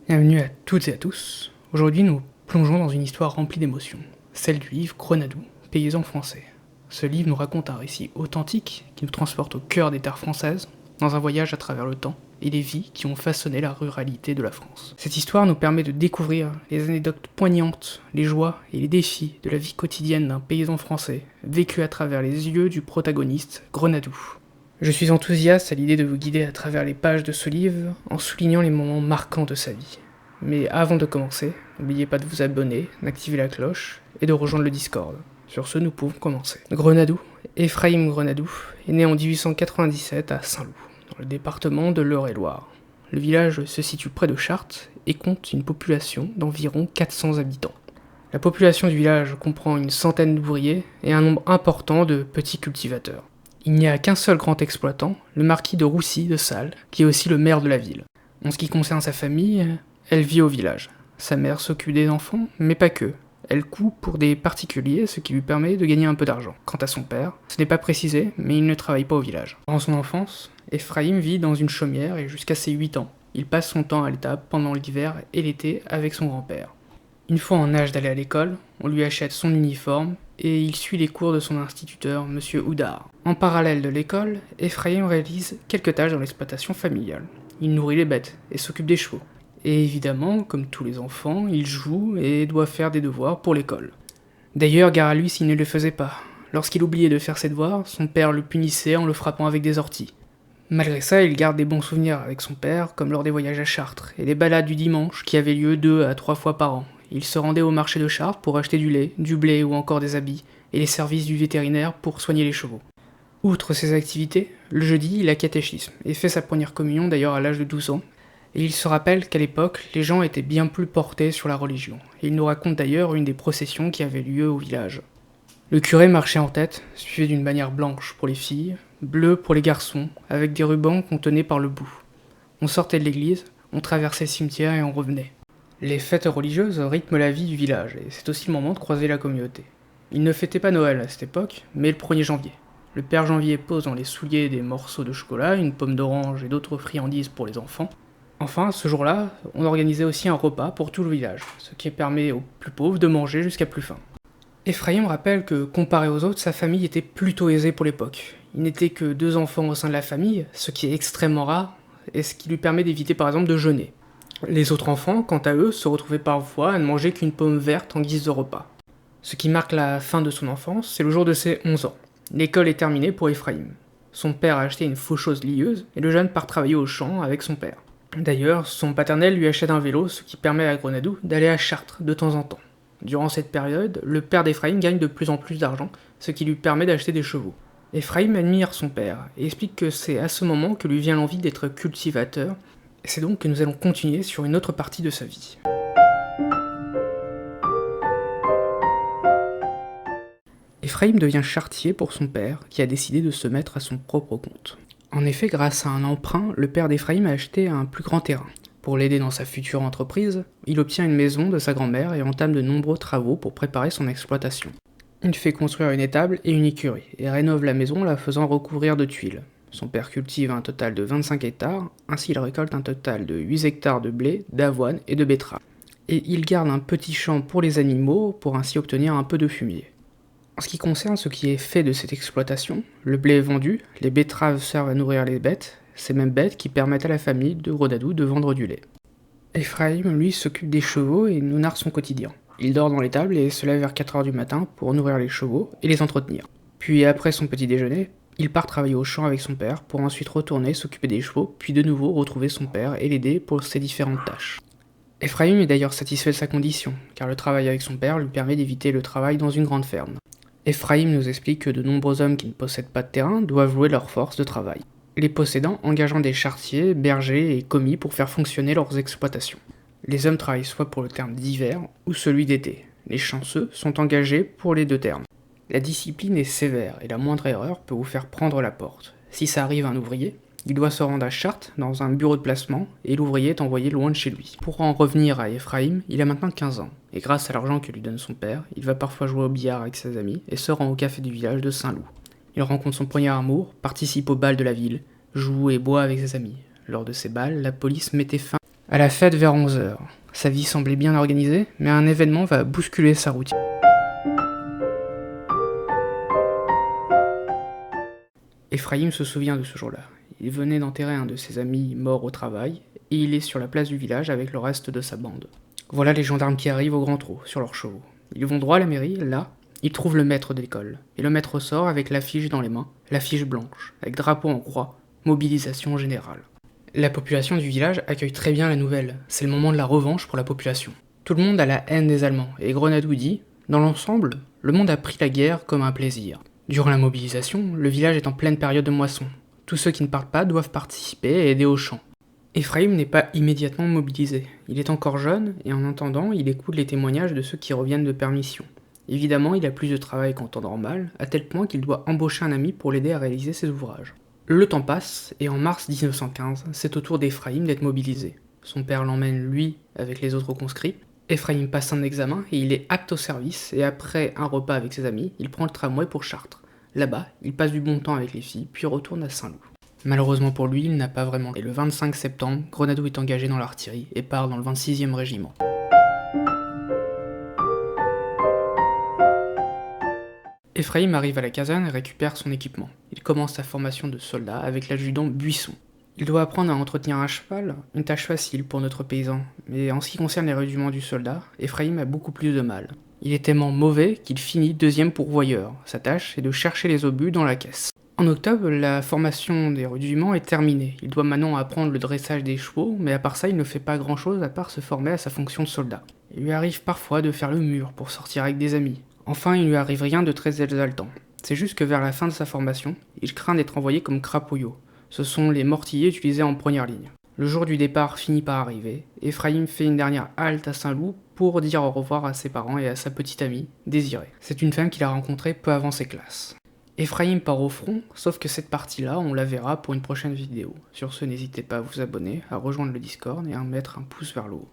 Bienvenue à toutes et à tous. Aujourd'hui, nous plongeons dans une histoire remplie d'émotions, celle du livre Grenadou, paysan français. Ce livre nous raconte un récit authentique qui nous transporte au cœur des terres françaises, dans un voyage à travers le temps et les vies qui ont façonné la ruralité de la France. Cette histoire nous permet de découvrir les anecdotes poignantes, les joies et les défis de la vie quotidienne d'un paysan français, vécu à travers les yeux du protagoniste, Grenadou. Je suis enthousiaste à l'idée de vous guider à travers les pages de ce livre en soulignant les moments marquants de sa vie. Mais avant de commencer, n'oubliez pas de vous abonner, d'activer la cloche et de rejoindre le Discord. Sur ce, nous pouvons commencer. Grenadou, Ephraim Grenadou, est né en 1897 à Saint-Loup, dans le département de l'Eure-et-Loir. Le village se situe près de Chartres et compte une population d'environ 400 habitants. La population du village comprend une centaine d'ouvriers et un nombre important de petits cultivateurs. Il n'y a qu'un seul grand exploitant, le marquis de Roussy de Salles, qui est aussi le maire de la ville. En ce qui concerne sa famille, elle vit au village. Sa mère s'occupe des enfants, mais pas que. Elle coud pour des particuliers, ce qui lui permet de gagner un peu d'argent. Quant à son père, ce n'est pas précisé, mais il ne travaille pas au village. Durant son enfance, Ephraim vit dans une chaumière et jusqu'à ses 8 ans. Il passe son temps à l'étable pendant l'hiver et l'été avec son grand-père. Une fois en âge d'aller à l'école, on lui achète son uniforme et il suit les cours de son instituteur, Monsieur Houdard. En parallèle de l'école, Ephraim réalise quelques tâches dans l'exploitation familiale. Il nourrit les bêtes et s'occupe des chevaux. Et évidemment, comme tous les enfants, il joue et doit faire des devoirs pour l'école. D'ailleurs, gare à lui s'il ne le faisait pas. Lorsqu'il oubliait de faire ses devoirs, son père le punissait en le frappant avec des orties. Malgré ça, il garde des bons souvenirs avec son père, comme lors des voyages à Chartres et des balades du dimanche qui avaient lieu 2 à 3 fois par an. Il se rendait au marché de Chartres pour acheter du lait, du blé ou encore des habits, et les services du vétérinaire pour soigner les chevaux. Outre ces activités, le jeudi, il a catéchisme, et fait sa première communion d'ailleurs à l'âge de 12 ans, et il se rappelle qu'à l'époque, les gens étaient bien plus portés sur la religion, et il nous raconte d'ailleurs une des processions qui avait lieu au village. Le curé marchait en tête, suivi d'une bannière blanche pour les filles, bleue pour les garçons, avec des rubans qu'on tenait par le bout. On sortait de l'église, on traversait le cimetière et on revenait. Les fêtes religieuses rythment la vie du village, et c'est aussi le moment de croiser la communauté. Ils ne fêtaient pas Noël à cette époque, mais le 1er janvier. Le père Janvier pose dans les souliers des morceaux de chocolat, une pomme d'orange et d'autres friandises pour les enfants. Enfin, ce jour-là, on organisait aussi un repas pour tout le village, ce qui permet aux plus pauvres de manger jusqu'à plus faim. Ephraim rappelle que, comparé aux autres, sa famille était plutôt aisée pour l'époque. Il n'était que 2 enfants au sein de la famille, ce qui est extrêmement rare, et ce qui lui permet d'éviter par exemple de jeûner. Les autres enfants, quant à eux, se retrouvaient parfois à ne manger qu'une pomme verte en guise de repas. Ce qui marque la fin de son enfance, c'est le jour de ses 11 ans. L'école est terminée pour Ephraim. Son père a acheté une faucheuse lieuse, et le jeune part travailler au champ avec son père. D'ailleurs, son paternel lui achète un vélo, ce qui permet à Grenadou d'aller à Chartres de temps en temps. Durant cette période, le père d'Ephraim gagne de plus en plus d'argent, ce qui lui permet d'acheter des chevaux. Ephraim admire son père, et explique que c'est à ce moment que lui vient l'envie d'être cultivateur, et c'est donc que nous allons continuer sur une autre partie de sa vie. Ephraim devient charretier pour son père, qui a décidé de se mettre à son propre compte. En effet, grâce à un emprunt, le père d'Ephraim a acheté un plus grand terrain. Pour l'aider dans sa future entreprise, il obtient une maison de sa grand-mère et entame de nombreux travaux pour préparer son exploitation. Il fait construire une étable et une écurie, et rénove la maison en la faisant recouvrir de tuiles. Son père cultive un total de 25 hectares, ainsi il récolte un total de 8 hectares de blé, d'avoine et de betterave. Et il garde un petit champ pour les animaux, pour ainsi obtenir un peu de fumier. En ce qui concerne ce qui est fait de cette exploitation, le blé est vendu, les betteraves servent à nourrir les bêtes, ces mêmes bêtes qui permettent à la famille de Grenadou de vendre du lait. Ephraim, lui, s'occupe des chevaux et nous narre son quotidien. Il dort dans l'étable et se lève vers 4h du matin pour nourrir les chevaux et les entretenir. Puis après son petit déjeuner, il part travailler au champ avec son père pour ensuite retourner s'occuper des chevaux, puis de nouveau retrouver son père et l'aider pour ses différentes tâches. Ephraim est d'ailleurs satisfait de sa condition, car le travail avec son père lui permet d'éviter le travail dans une grande ferme. Ephraim nous explique que de nombreux hommes qui ne possèdent pas de terrain doivent louer leur force de travail, les possédants engageant des charretiers, bergers et commis pour faire fonctionner leurs exploitations. Les hommes travaillent soit pour le terme d'hiver ou celui d'été. Les chanceux sont engagés pour les 2 termes. La discipline est sévère et la moindre erreur peut vous faire prendre la porte. Si ça arrive à un ouvrier, il doit se rendre à Chartres dans un bureau de placement et l'ouvrier est envoyé loin de chez lui. Pour en revenir à Ephraim, il a maintenant 15 ans et grâce à l'argent que lui donne son père, il va parfois jouer au billard avec ses amis et se rend au café du village de Saint-Loup. Il rencontre son premier amour, participe au bal de la ville, joue et boit avec ses amis. Lors de ces bals, la police mettait fin À la fête vers 11 heures. Sa vie semblait bien organisée, mais un événement va bousculer sa routine. Ephraim se souvient de ce jour-là. Il venait d'enterrer un de ses amis mort au travail, et il est sur la place du village avec le reste de sa bande. Voilà les gendarmes qui arrivent au grand trot, sur leurs chevaux. Ils vont droit à la mairie, là, ils trouvent le maître de l'école. Et le maître sort avec l'affiche dans les mains, l'affiche blanche, avec drapeau en croix, mobilisation générale. La population du village accueille très bien la nouvelle, c'est le moment de la revanche pour la population. Tout le monde a la haine des Allemands, et Grenadou dit, dans l'ensemble, le monde a pris la guerre comme un plaisir. Durant la mobilisation, le village est en pleine période de moisson. Tous ceux qui ne partent pas doivent participer et aider au champ. Ephraim n'est pas immédiatement mobilisé. Il est encore jeune, et en entendant, il écoute les témoignages de ceux qui reviennent de permission. Évidemment, il a plus de travail qu'en temps normal, à tel point qu'il doit embaucher un ami pour l'aider à réaliser ses ouvrages. Le temps passe, et en mars 1915, c'est au tour d'Ephraim d'être mobilisé. Son père l'emmène, lui, avec les autres conscrits. Ephraim passe un examen, et il est apte au service, et après un repas avec ses amis, il prend le tramway pour Chartres. Là-bas, il passe du bon temps avec les filles, puis retourne à Saint-Loup. Malheureusement pour lui, il n'a pas vraiment. Et le 25 septembre, Grenadou est engagé dans l'artillerie et part dans le 26e régiment. Ephraim arrive à la caserne et récupère son équipement. Il commence sa formation de soldat avec l'adjudant Buisson. Il doit apprendre à entretenir un cheval, une tâche facile pour notre paysan, mais en ce qui concerne les rudiments du soldat, Ephraim a beaucoup plus de mal. Il est tellement mauvais qu'il finit deuxième pourvoyeur. Sa tâche est de chercher les obus dans la caisse. En octobre, la formation des rudiments est terminée. Il doit maintenant apprendre le dressage des chevaux, mais à part ça, il ne fait pas grand-chose à part se former à sa fonction de soldat. Il lui arrive parfois de faire le mur pour sortir avec des amis. Enfin, il lui arrive rien de très exaltant. C'est juste que vers la fin de sa formation, il craint d'être envoyé comme crapouillot. Ce sont les mortiers utilisés en première ligne. Le jour du départ finit par arriver. Ephraim fait une dernière halte à Saint-Loup pour dire au revoir à ses parents et à sa petite amie, Désirée. C'est une femme qu'il a rencontrée peu avant ses classes. Ephraim part au front, sauf que cette partie-là, on la verra pour une prochaine vidéo. Sur ce, n'hésitez pas à vous abonner, à rejoindre le Discord et à mettre un pouce vers le haut.